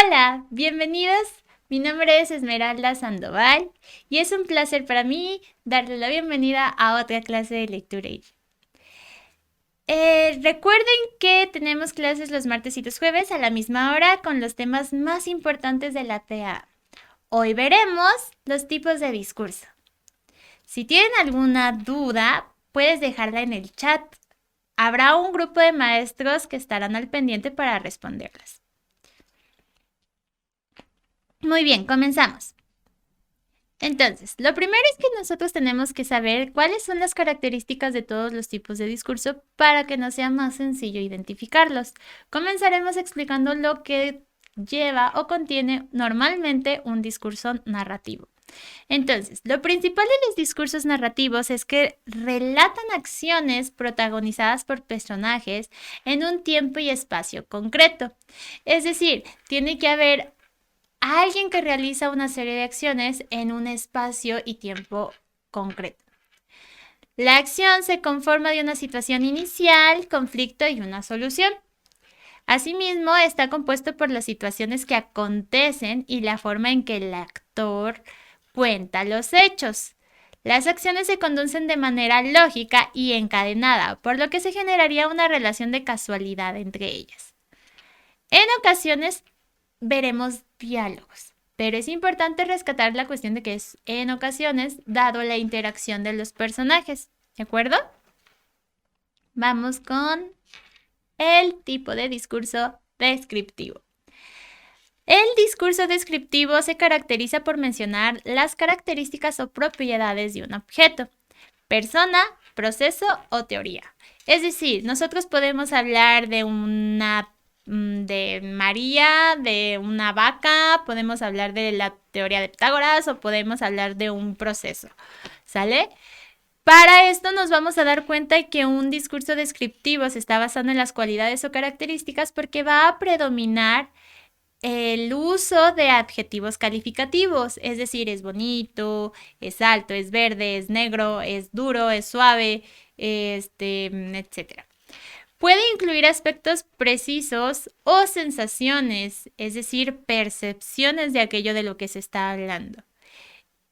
Hola, bienvenidos. Mi nombre es Esmeralda Sandoval y es un placer para mí darle la bienvenida a otra clase de lectura. Recuerden que tenemos clases los martes y los jueves a la misma hora con los temas más importantes de la TA. Hoy veremos los tipos de discurso. Si tienen alguna duda, puedes dejarla en el chat. Habrá un grupo de maestros que estarán al pendiente para responderlas. Muy bien, comenzamos. Entonces, lo primero es que nosotros tenemos que saber cuáles son las características de todos los tipos de discurso para que nos sea más sencillo identificarlos. Comenzaremos explicando lo que lleva o contiene normalmente un discurso narrativo. Entonces, lo principal de los discursos narrativos es que relatan acciones protagonizadas por personajes en un tiempo y espacio concreto. Es decir, tiene que haber alguien que realiza una serie de acciones en un espacio y tiempo concreto. La acción se conforma de una situación inicial, conflicto y una solución. Asimismo, está compuesto por las situaciones que acontecen y la forma en que el actor cuenta los hechos. Las acciones se conducen de manera lógica y encadenada, por lo que se generaría una relación de casualidad entre ellas. En ocasiones veremos diálogos, pero es importante rescatar la cuestión de que es en ocasiones, dado la interacción de los personajes, ¿de acuerdo? Vamos con el tipo de discurso descriptivo. El discurso descriptivo se caracteriza por mencionar las características o propiedades de un objeto, persona, proceso o teoría. Es decir, nosotros podemos hablar de de María, de una vaca, podemos hablar de la teoría de Pitágoras o podemos hablar de un proceso, ¿sale? Para esto nos vamos a dar cuenta que un discurso descriptivo se está basando en las cualidades o características porque va a predominar el uso de adjetivos calificativos, es decir, es bonito, es alto, es verde, es negro, es duro, es suave, etcétera. Puede incluir aspectos precisos o sensaciones, es decir, percepciones de aquello de lo que se está hablando.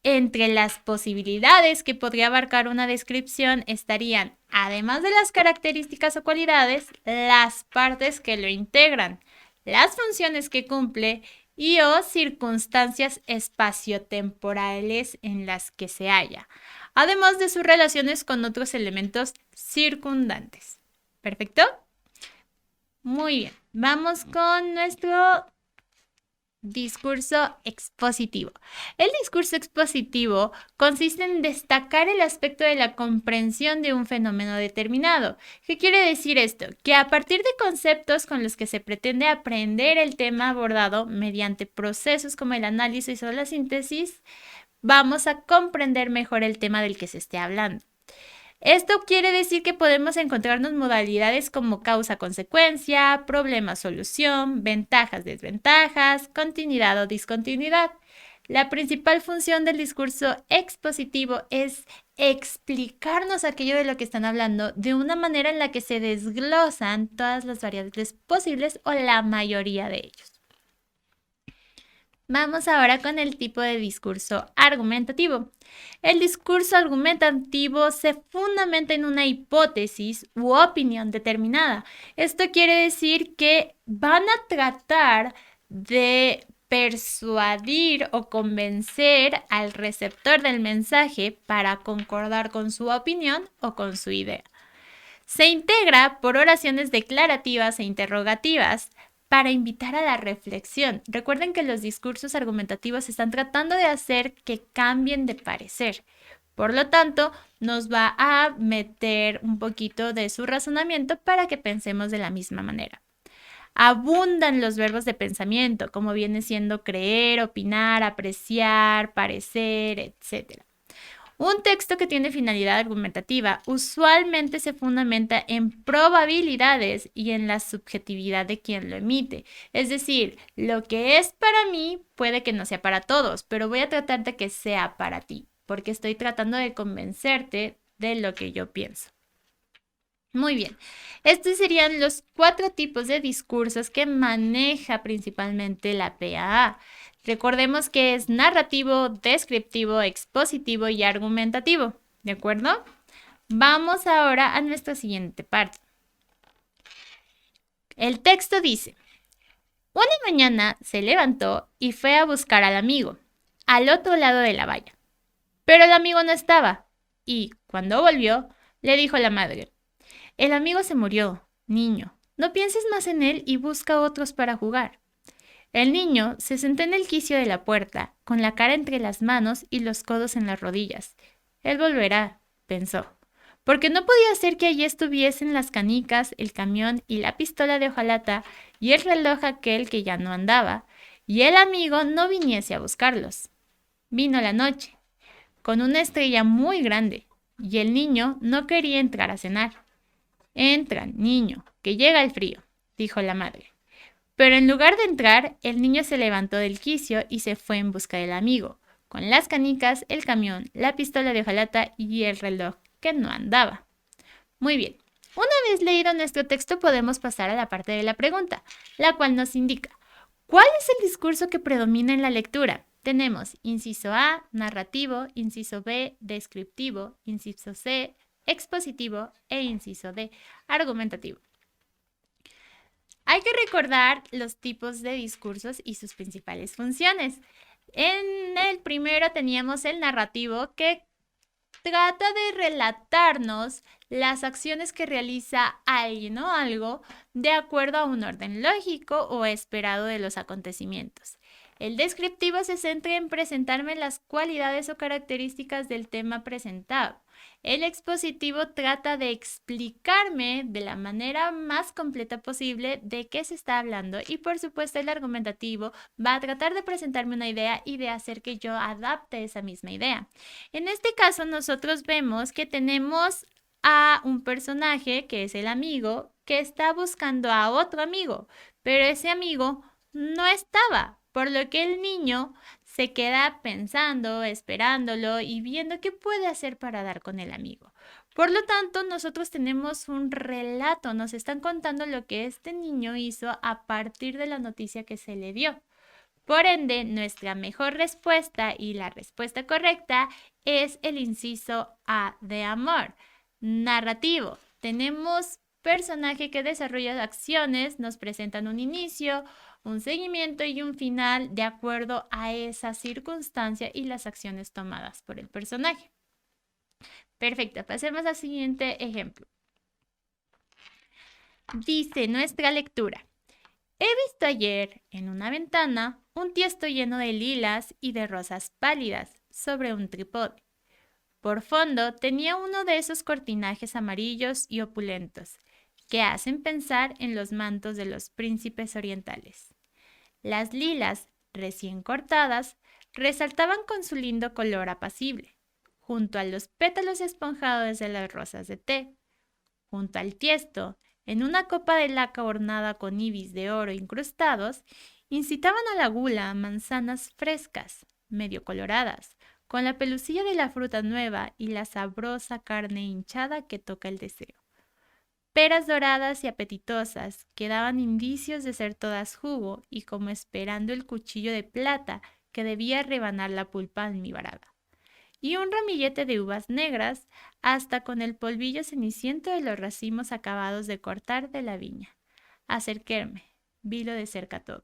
Entre las posibilidades que podría abarcar una descripción estarían, además de las características o cualidades, las partes que lo integran, las funciones que cumple y o circunstancias espaciotemporales en las que se halla, además de sus relaciones con otros elementos circundantes. ¿Perfecto? Muy bien. Vamos con nuestro discurso expositivo. El discurso expositivo consiste en destacar el aspecto de la comprensión de un fenómeno determinado. ¿Qué quiere decir esto? Que a partir de conceptos con los que se pretende aprender el tema abordado mediante procesos como el análisis o la síntesis, vamos a comprender mejor el tema del que se esté hablando. Esto quiere decir que podemos encontrarnos modalidades como causa-consecuencia, problema-solución, ventajas-desventajas, continuidad o discontinuidad. La principal función del discurso expositivo es explicarnos aquello de lo que están hablando de una manera en la que se desglosan todas las variables posibles o la mayoría de ellos. Vamos ahora con el tipo de discurso argumentativo. El discurso argumentativo se fundamenta en una hipótesis u opinión determinada. Esto quiere decir que van a tratar de persuadir o convencer al receptor del mensaje para concordar con su opinión o con su idea. Se integra por oraciones declarativas e interrogativas para invitar a la reflexión. Recuerden que los discursos argumentativos están tratando de hacer que cambien de parecer. Por lo tanto, nos va a meter un poquito de su razonamiento para que pensemos de la misma manera. Abundan los verbos de pensamiento, como viene siendo creer, opinar, apreciar, parecer, etc. Un texto que tiene finalidad argumentativa usualmente se fundamenta en probabilidades y en la subjetividad de quien lo emite. Es decir, lo que es para mí puede que no sea para todos, pero voy a tratar de que sea para ti, porque estoy tratando de convencerte de lo que yo pienso. Muy bien. Estos serían los 4 tipos de discursos que maneja principalmente la PAA. Recordemos que es narrativo, descriptivo, expositivo y argumentativo. ¿De acuerdo? Vamos ahora a nuestra siguiente parte. El texto dice: una mañana se levantó y fue a buscar al amigo, al otro lado de la valla. Pero el amigo no estaba, y, cuando volvió, le dijo la madre: el amigo se murió, niño. No pienses más en él y busca otros para jugar. El niño se sentó en el quicio de la puerta, con la cara entre las manos y los codos en las rodillas. Él volverá, pensó, porque no podía ser que allí estuviesen las canicas, el camión y la pistola de hojalata y el reloj aquel que ya no andaba, y el amigo no viniese a buscarlos. Vino la noche, con una estrella muy grande, y el niño no quería entrar a cenar. Entra, niño, que llega el frío, dijo la madre. Pero en lugar de entrar, el niño se levantó del quicio y se fue en busca del amigo, con las canicas, el camión, la pistola de hojalata y el reloj que no andaba. Muy bien. Una vez leído nuestro texto, podemos pasar a la parte de la pregunta, la cual nos indica: ¿cuál es el discurso que predomina en la lectura? Tenemos inciso A, narrativo, inciso B, descriptivo, inciso C, expositivo e inciso D, argumentativo. Hay que recordar los tipos de discursos y sus principales funciones. En el primero teníamos el narrativo, que trata de relatarnos las acciones que realiza alguien o algo de acuerdo a un orden lógico o esperado de los acontecimientos. El descriptivo se centra en presentarme las cualidades o características del tema presentado. El expositivo trata de explicarme de la manera más completa posible de qué se está hablando, y por supuesto el argumentativo va a tratar de presentarme una idea y de hacer que yo adapte esa misma idea. En este caso nosotros vemos que tenemos a un personaje que es el amigo, que está buscando a otro amigo, pero ese amigo no estaba, por lo que el niño se queda pensando, esperándolo y viendo qué puede hacer para dar con el amigo. Por lo tanto, nosotros tenemos un relato, nos están contando lo que este niño hizo a partir de la noticia que se le dio. Por ende, nuestra mejor respuesta y la respuesta correcta es el inciso A de amor. Narrativo. Tenemos personaje que desarrolla acciones, nos presentan un inicio, un seguimiento y un final de acuerdo a esa circunstancia y las acciones tomadas por el personaje. Perfecto, pasemos al siguiente ejemplo. Dice nuestra lectura: he visto ayer en una ventana un tiesto lleno de lilas y de rosas pálidas sobre un trípode. Por fondo tenía uno de esos cortinajes amarillos y opulentos que hacen pensar en los mantos de los príncipes orientales. Las lilas, recién cortadas, resaltaban con su lindo color apacible, junto a los pétalos esponjados de las rosas de té. Junto al tiesto, en una copa de laca ornada con ibis de oro incrustados, incitaban a la gula manzanas frescas, medio coloradas, con la pelusilla de la fruta nueva y la sabrosa carne hinchada que toca el deseo. Peras doradas y apetitosas, que daban indicios de ser todas jugo y como esperando el cuchillo de plata que debía rebanar la pulpa almibarada. Y un ramillete de uvas negras, hasta con el polvillo ceniciento de los racimos acabados de cortar de la viña. Acerquéme, vilo de cerca todo.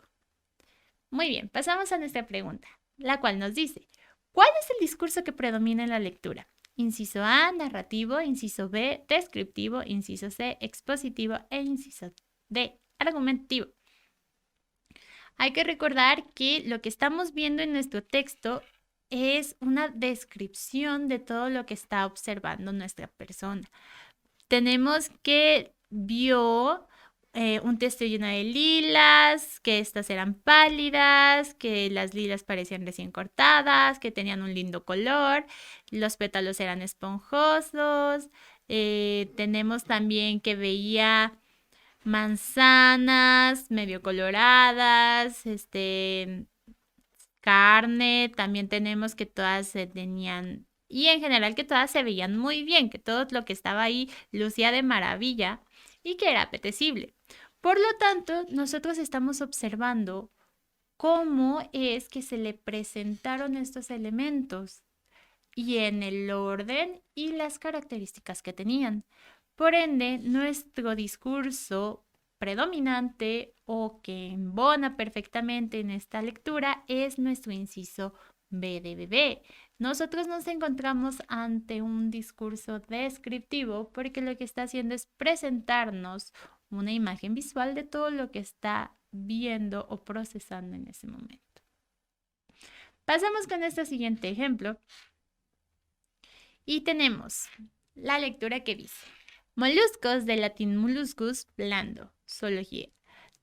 Muy bien, pasamos a nuestra pregunta, la cual nos dice: ¿cuál es el discurso que predomina en la lectura? Inciso A, narrativo; inciso B, descriptivo; inciso C, expositivo e inciso D, argumentativo. Hay que recordar que lo que estamos viendo en nuestro texto es una descripción de todo lo que está observando nuestra persona. Tenemos que vio un tiesto lleno de lilas, que estas eran pálidas, que las lilas parecían recién cortadas, que tenían un lindo color, los pétalos eran esponjosos. Tenemos también que veía manzanas medio coloradas, carne, también tenemos que todas tenían Y en general que todas se veían muy bien, que todo lo que estaba ahí lucía de maravilla y que era apetecible. Por lo tanto, nosotros estamos observando cómo es que se le presentaron estos elementos y en el orden y las características que tenían. Por ende, nuestro discurso predominante o que embona perfectamente en esta lectura es nuestro inciso B de bebé. Nosotros nos encontramos ante un discurso descriptivo porque lo que está haciendo es presentarnos una imagen visual de todo lo que está viendo o procesando en ese momento. Pasamos con este siguiente ejemplo y tenemos la lectura que dice: moluscos, del latín molluscus, blando, zoología.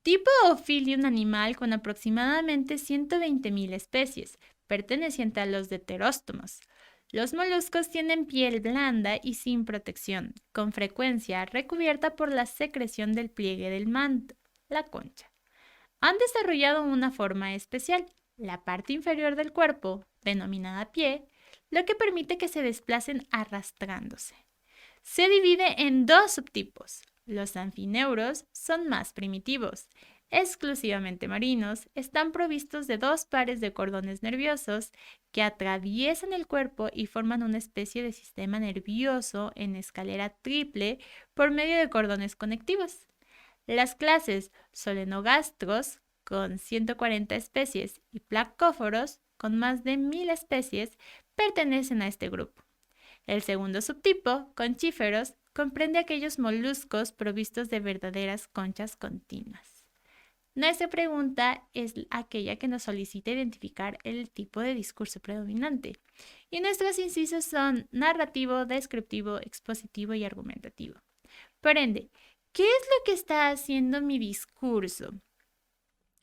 Tipo Ophylium animal con aproximadamente 120.000 especies, perteneciente a los deuteróstomos. Los moluscos tienen piel blanda y sin protección, con frecuencia recubierta por la secreción del pliegue del manto, la concha. Han desarrollado una forma especial, la parte inferior del cuerpo, denominada pie, lo que permite que se desplacen arrastrándose. Se divide en dos subtipos. Los anfineuros son más primitivos, exclusivamente marinos, están provistos de dos pares de cordones nerviosos que atraviesan el cuerpo y forman una especie de sistema nervioso en escalera triple por medio de cordones conectivos. Las clases solenogastros, con 140 especies, y placóforos, con más de 1.000 especies, pertenecen a este grupo. El segundo subtipo, conchíferos, comprende aquellos moluscos provistos de verdaderas conchas continuas. Nuestra pregunta es aquella que nos solicita identificar el tipo de discurso predominante. Y nuestros incisos son narrativo, descriptivo, expositivo y argumentativo. Por ende, ¿qué es lo que está haciendo mi discurso?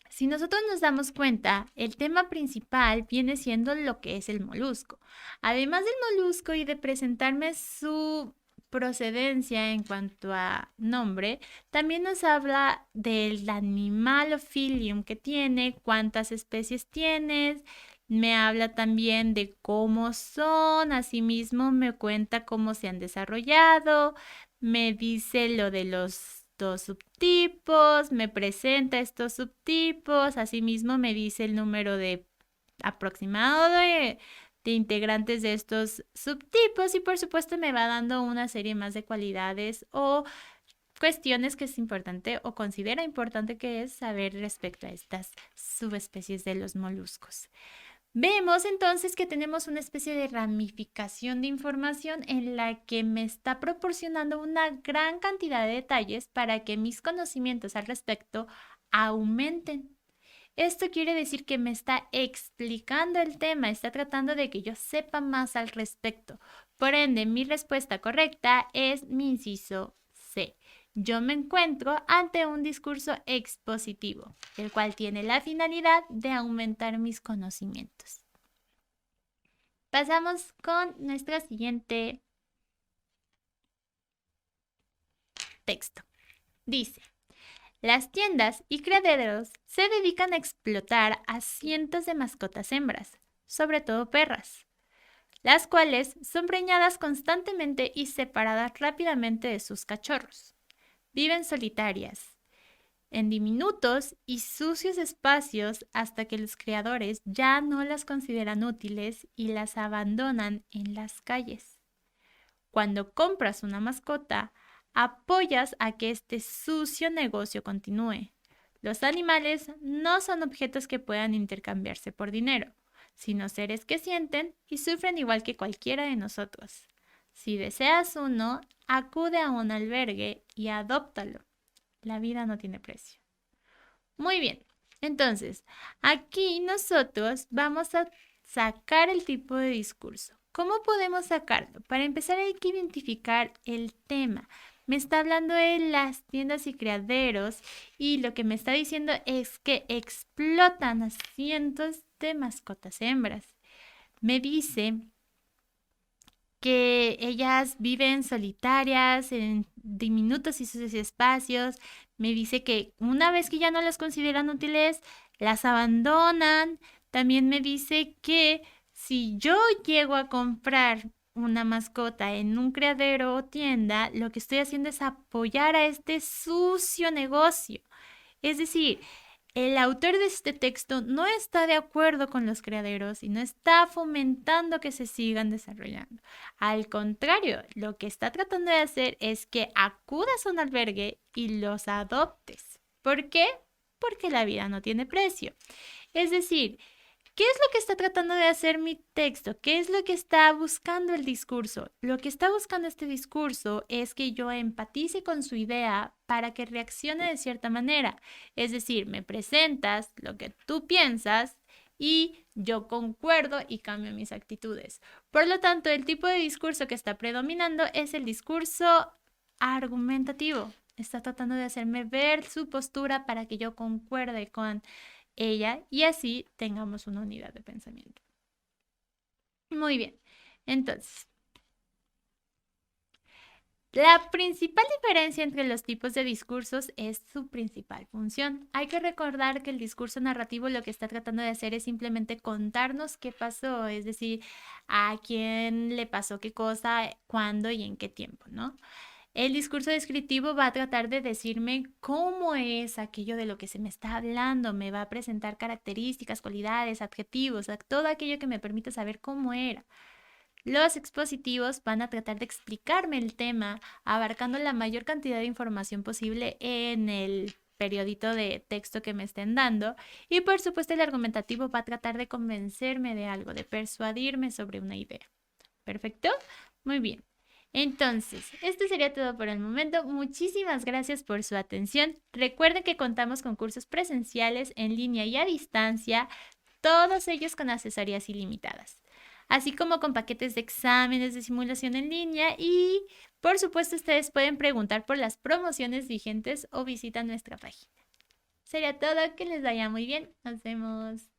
Si nosotros nos damos cuenta, el tema principal viene siendo lo que es el molusco. Además del molusco y de presentarme su procedencia en cuanto a nombre, también nos habla del animal Ophylium que tiene, cuántas especies tienes, me habla también de cómo son, asimismo me cuenta cómo se han desarrollado, me dice lo de los dos subtipos, me presenta estos subtipos, asimismo me dice el número de aproximado de integrantes de estos subtipos y por supuesto me va dando una serie más de cualidades o cuestiones que es importante o considera importante que es saber respecto a estas subespecies de los moluscos. Vemos entonces que tenemos una especie de ramificación de información en la que me está proporcionando una gran cantidad de detalles para que mis conocimientos al respecto aumenten. Esto quiere decir que me está explicando el tema, está tratando de que yo sepa más al respecto. Por ende, mi respuesta correcta es mi inciso C. Yo me encuentro ante un discurso expositivo, el cual tiene la finalidad de aumentar mis conocimientos. Pasamos con nuestro siguiente texto. Dice: las tiendas y criaderos se dedican a explotar a cientos de mascotas hembras, sobre todo perras, las cuales son preñadas constantemente y separadas rápidamente de sus cachorros. Viven solitarias, en diminutos y sucios espacios hasta que los criadores ya no las consideran útiles y las abandonan en las calles. Cuando compras una mascota, apoyas a que este sucio negocio continúe. Los animales no son objetos que puedan intercambiarse por dinero, sino seres que sienten y sufren igual que cualquiera de nosotros. Si deseas uno, acude a un albergue y adóptalo. La vida no tiene precio. Muy bien, entonces, aquí nosotros vamos a sacar el tipo de discurso. ¿Cómo podemos sacarlo? Para empezar hay que identificar el tema. Me está hablando de las tiendas y criaderos y lo que me está diciendo es que explotan a cientos de mascotas hembras. Me dice que ellas viven solitarias en diminutos y sucios espacios. Me dice que una vez que ya no las consideran útiles, las abandonan. También me dice que Si yo llego a comprar una mascota en un criadero o tienda, lo que estoy haciendo es apoyar a este sucio negocio. Es decir, el autor de este texto no está de acuerdo con los criaderos y no está fomentando que se sigan desarrollando. Al contrario, lo que está tratando de hacer es que acudas a un albergue y los adoptes. ¿Por qué? Porque la vida no tiene precio. Es decir, ¿qué es lo que está tratando de hacer mi texto? ¿Qué es lo que está buscando el discurso? Lo que está buscando este discurso es que yo empatice con su idea para que reaccione de cierta manera. Es decir, me presentas lo que tú piensas y yo concuerdo y cambio mis actitudes. Por lo tanto, el tipo de discurso que está predominando es el discurso argumentativo. Está tratando de hacerme ver su postura para que yo concuerde con ella y así tengamos una unidad de pensamiento. Muy bien, entonces, la principal diferencia entre los tipos de discursos es su principal función. Hay que recordar que el discurso narrativo lo que está tratando de hacer es simplemente contarnos qué pasó, es decir, a quién le pasó qué cosa, cuándo y en qué tiempo, ¿no? El discurso descriptivo va a tratar de decirme cómo es aquello de lo que se me está hablando, me va a presentar características, cualidades, adjetivos, todo aquello que me permite saber cómo era. Los expositivos van a tratar de explicarme el tema, abarcando la mayor cantidad de información posible en el periodito de texto que me estén dando. Y por supuesto el argumentativo va a tratar de convencerme de algo, de persuadirme sobre una idea. ¿Perfecto? Muy bien. Entonces, esto sería todo por el momento. Muchísimas gracias por su atención. Recuerden que contamos con cursos presenciales, en línea y a distancia, todos ellos con asesorías ilimitadas, así como con paquetes de exámenes de simulación en línea y, por supuesto, ustedes pueden preguntar por las promociones vigentes o visitan nuestra página. Sería todo, que les vaya muy bien. Nos vemos.